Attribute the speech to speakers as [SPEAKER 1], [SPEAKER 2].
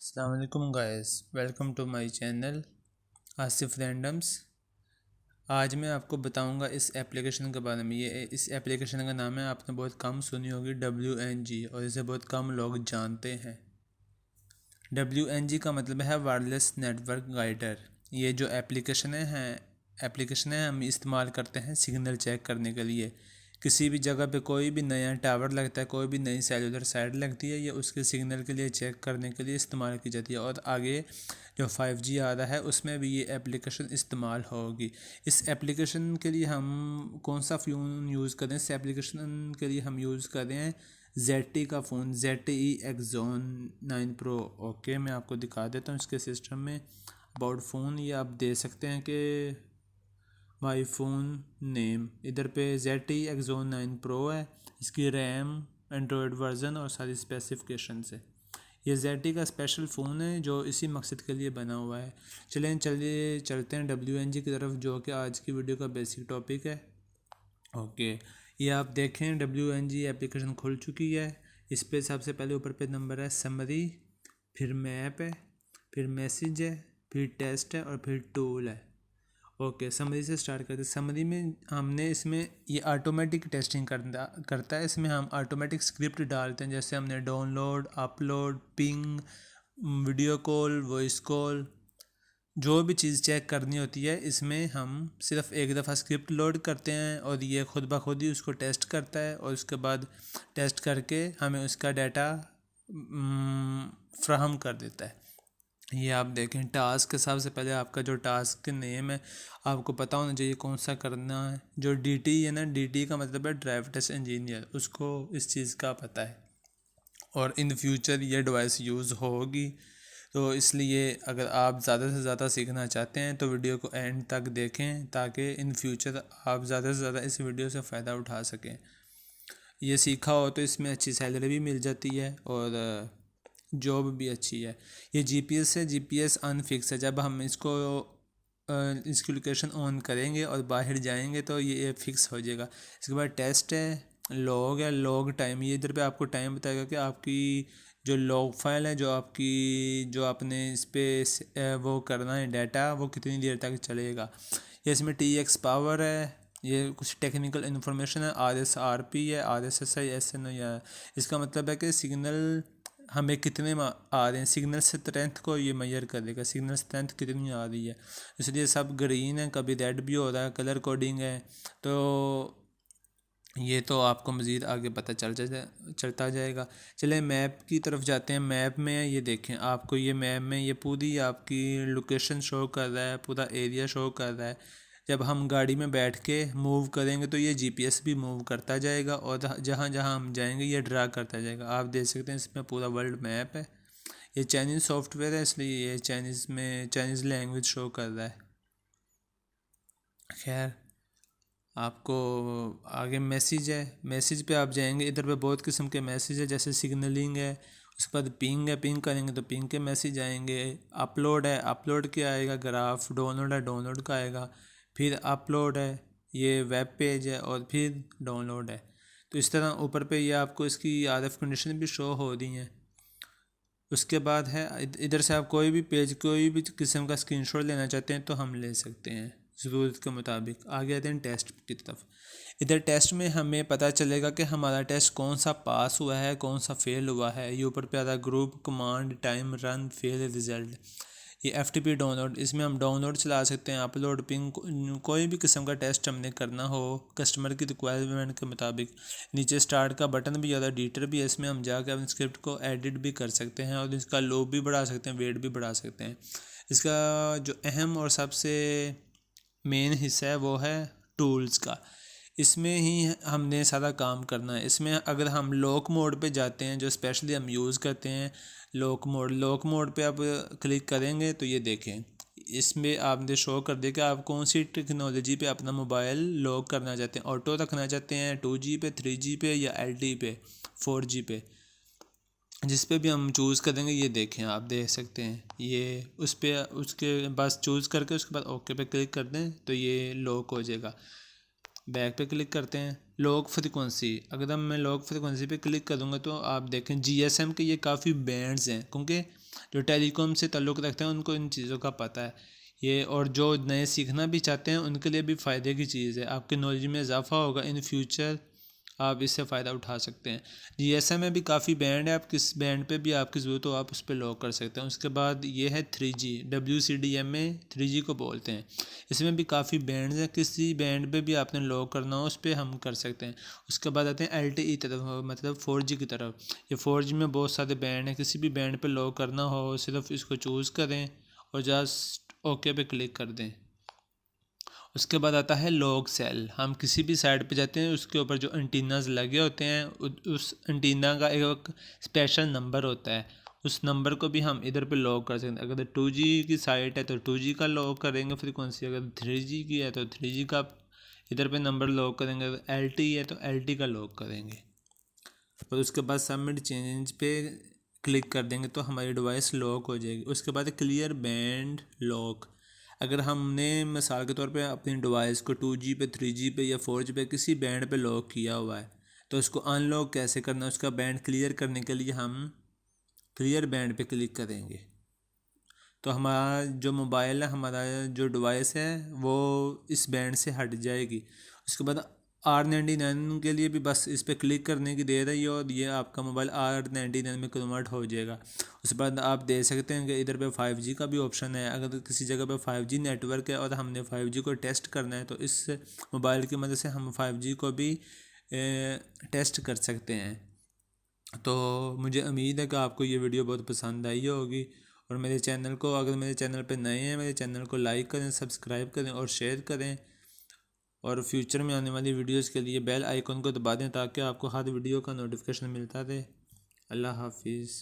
[SPEAKER 1] अस्सलाम वालेकुम guys, welcome to my channel Asif randoms. आज मैं आपको बताऊंगा इस एप्लीकेशन के बारे में। इस एप्लीकेशन का नाम है, आपने बहुत कम सुनी होगी, WNG, और इसे बहुत कम लोग जानते हैं। WNG का मतलब है वायरलेस नेटवर्क गाइडर। ये जो एप्लीकेशन है हम इस्तेमाल करते हैं सिग्नल चेक करने के लिए। किसी भी जगह पे कोई भी नया टावर लगता है, कोई भी नई सेलुलर साइट लगती है, ये उसके सिग्नल के लिए चेक करने के लिए इस्तेमाल की जाती है। और आगे जो 5G आ रहा है उसमें भी ये एप्लीकेशन इस्तेमाल होगी। इस एप्लीकेशन के लिए हम कौन सा फ़ोन यूज़ करें? इस एप्लीकेशन के लिए हम यूज़ कर रहे हैं ZTE का phone, ZTE Exon 9 Pro। Okay, मैं आपको दिखा देता हूँ इसके सिस्टम में अबाउट फ़ोन। ये आप दे सकते हैं कि माई फ़ोन नेम, इधर पे ZTE Exon 9 Pro है। इसकी रैम, एंड्रॉयड वर्जन और सारी स्पेसिफिकेशंस है। ये ZTE का स्पेशल फ़ोन है जो इसी मकसद के लिए बना हुआ है। चलिए चलते हैं WNG की तरफ, जो कि आज की वीडियो का बेसिक टॉपिक है। ओके, ये आप देखें WNG एप्लीकेशन खुल चुकी है। इस पर सबसे पहले ऊपर पे नंबर है समरी, फिर मैप है, फिर मैसेज है, फिर टेस्ट है और फिर टूल है। ओके, समरी से स्टार्ट करते हैं। समरी में हमने इसमें ये ऑटोमेटिक टेस्टिंग करता है। इसमें हम ऑटोमेटिक स्क्रिप्ट डालते हैं, जैसे हमने download, upload, ping, video call, voice call, जो भी चीज़ चेक करनी होती है इसमें हम सिर्फ एक दफ़ा स्क्रिप्ट लोड करते हैं और ये खुद ब खुद ही उसको टेस्ट करता है। और उसके बाद टेस्ट करके हमें उसका डाटा फ्राहम कर देता है। ये आप देखें, टास्क के सबसे पहले आपका जो टास्क के नेम है आपको पता होना चाहिए कौन सा करना है। जो DT है ना, DT का मतलब है ड्राइव टेस्ट इंजीनियर, उसको इस चीज़ का पता है और इन फ्यूचर ये डिवाइस यूज़ होगी। तो इसलिए अगर आप ज़्यादा से ज़्यादा सीखना चाहते हैं तो वीडियो को एंड तक देखें, ताकि इन फ्यूचर आप ज़्यादा से ज़्यादा इस वीडियो से फ़ायदा उठा सकें। ये सीखा हो तो इसमें अच्छी सैलरी भी मिल जाती है और जॉब भी अच्छी है। ये GPS है, GPS अनफिक्स है। जब हम इसकी लोकेशन ऑन करेंगे और बाहर जाएंगे तो ये फिक्स हो जाएगा। इसके बाद टेस्ट है, लॉग टाइम। ये इधर पे आपको टाइम बताएगा कि आपकी जो लॉग फाइल है, जो आपने इस पर वो करना है डाटा, वो कितनी देर तक चलेगा। ये इसमें TX पावर है। ये कुछ टेक्निकल इन्फॉर्मेशन है। RSRP है, RSSI SNO है। इसका मतलब है कि सिग्नल हमें कितने आ रहे हैं, सिग्नल स्ट्रेंथ को ये मेजर करेगा, सिग्नल स्ट्रेंथ कितनी आ रही है। इसलिए सब ग्रीन है, कभी रेड भी हो रहा है, कलर कोडिंग है। तो ये तो आपको मज़ीद आगे पता चलता जाएगा। चले मैप की तरफ जाते हैं। मैप में ये देखें, आपको ये मैप में ये पूरी आपकी लोकेशन शो कर रहा है, पूरा एरिया शो कर रहा है। जब हम गाड़ी में बैठ के मूव करेंगे तो ये GPS भी मूव करता जाएगा और जहाँ जहाँ हम जाएंगे ये ड्रा करता जाएगा। आप देख सकते हैं इसमें पूरा वर्ल्ड मैप है। ये चाइनीज़ सॉफ्टवेयर है, इसलिए ये चाइनीज़ लैंग्वेज शो कर रहा है। खैर, आपको आगे मैसेज है। मैसेज पे आप जाएंगे, इधर पे बहुत किस्म के मैसेज है, जैसे सिग्नलिंग है, उसके बाद पिंग है, पिंग करेंगे तो पिंग के मैसेज आएंगे। अपलोड है, अपलोड क्या आएगा, ग्राफ। डाउनलोड है, डाउनलोड का आएगा। फिर अपलोड है, ये वेब पेज है, और फिर डाउनलोड है। तो इस तरह ऊपर पे ये आपको इसकी RF कंडीशन भी शो हो रही हैं। उसके बाद है इधर से आप कोई भी किस्म का स्क्रीनशॉट लेना चाहते हैं तो हम ले सकते हैं ज़रूरत के मुताबिक। आगे आते हैं टेस्ट की तरफ। इधर टेस्ट में हमें पता चलेगा कि हमारा टेस्ट कौन सा पास हुआ है, कौन सा फेल हुआ है। ये ऊपर पे आता है group, command, time, run, fail, result. ये FTP डाउनलोड, इसमें हम डाउनलोड चला सकते हैं, अपलोड, पिंग, कोई भी किस्म का टेस्ट हमने करना हो कस्टमर की रिक्वायरमेंट के मुताबिक। नीचे स्टार्ट का बटन भी है, एडिटर भी है, इसमें हम जाकर अपने स्क्रिप्ट को एडिट भी कर सकते हैं और इसका लोग भी बढ़ा सकते हैं, वेट भी बढ़ा सकते हैं। इसका जो अहम और सबसे मेन हिस्सा है वो है टूल्स का। इसमें ही हमने सारा काम करना है। इसमें अगर हम लॉक मोड पे जाते हैं, जो स्पेशली हम यूज़ करते हैं, लॉक मोड पे आप क्लिक करेंगे तो ये देखें, इसमें आपने शो कर दिया कि आप कौन सी टेक्नोलॉजी पे अपना मोबाइल लॉक करना चाहते हैं। ऑटो रखना चाहते हैं 2G पे, 3G पे या LTE पे, 4G पे, जिस पे भी हम चूज़ करेंगे। ये देखें, आप देख सकते हैं ये उस पर, उसके बस चूज़ करके उसके बाद ओके पे क्लिक कर दें तो ये लॉक हो जाएगा। बैक पे क्लिक करते हैं। लॉक फ्रीक्वेंसी, अगर मैं लॉक फ्रीक्वेंसी पे क्लिक करूँगा तो आप देखें GSM के ये काफ़ी बैंड्स हैं, क्योंकि जो टेलीकॉम से ताल्लुक़ रखते हैं उनको इन चीज़ों का पता है ये, और जो नए सीखना भी चाहते हैं उनके लिए भी फ़ायदे की चीज़ है। आपकी नॉलेज में इजाफा होगा, इन फ्यूचर आप इससे फ़ायदा उठा सकते हैं। GSM में भी काफ़ी बैंड है, आप किस बैंड पे भी आपकी ज़रूरत हो आप उस पर लॉक कर सकते हैं। उसके बाद ये है 3G, WCDM में 3G को बोलते हैं। इसमें भी काफ़ी बैंड्स हैं, किसी बैंड पे भी आपने लॉक करना हो उस पर हम कर सकते हैं। उसके बाद आते हैं LTE तरफ, मतलब 4G की तरफ। ये 4G में बहुत सारे बैंड हैं, किसी भी बैंड पर लॉक करना हो सिर्फ इसको चूज़ करें और जस्ट ओके पे क्लिक कर दें। उसके बाद आता है लॉग सेल। हम किसी भी साइट पे जाते हैं, उसके ऊपर जो एंटीनाज लगे होते हैं उस एंटीना का एक स्पेशल नंबर होता है, उस नंबर को भी हम इधर पे लॉक कर सकते हैं। अगर 2G की साइट है तो 2G का लॉक करेंगे फ्रीक्वेंसी, अगर 3G की है तो 3G का इधर पे नंबर लॉक करेंगे, अगर LTE है तो LTE का लॉक करेंगे। और उसके बाद सबमिट चेंज पे क्लिक कर देंगे तो हमारी डिवाइस लॉक हो जाएगी। उसके बाद क्लियर बैंड लॉक। अगर हमने मिसाल के तौर पे अपनी डिवाइस को 2G पे, 3G पे या 4G पे किसी बैंड पे लॉक किया हुआ है तो उसको अनलॉक कैसे करना है, उसका बैंड क्लियर करने के लिए हम क्लियर बैंड पे क्लिक करेंगे तो हमारा जो मोबाइल है, हमारा जो डिवाइस है वो इस बैंड से हट जाएगी। उसके बाद R99 के लिए भी बस इस पर क्लिक करने की देर है ये, और ये आपका मोबाइल R99 में कन्वर्ट हो जाएगा। उसके बाद आप देख सकते हैं कि इधर पे 5G का भी ऑप्शन है। अगर किसी जगह पे 5G नेटवर्क है और हमने 5G को टेस्ट करना है तो इस मोबाइल की मदद से हम 5G को भी टेस्ट कर सकते हैं। तो मुझे उम्मीद है कि आपको ये वीडियो बहुत पसंद आई होगी, और मेरे चैनल को, अगर मेरे चैनल पे नए हैं, मेरे चैनल को लाइक करें, सब्सक्राइब करें और शेयर करें, और फ्यूचर में आने वाली वीडियोस के लिए बेल आइकन को दबा दें ताकि आपको हर वीडियो का नोटिफिकेशन मिलता रहे। अल्लाह हाफिज़।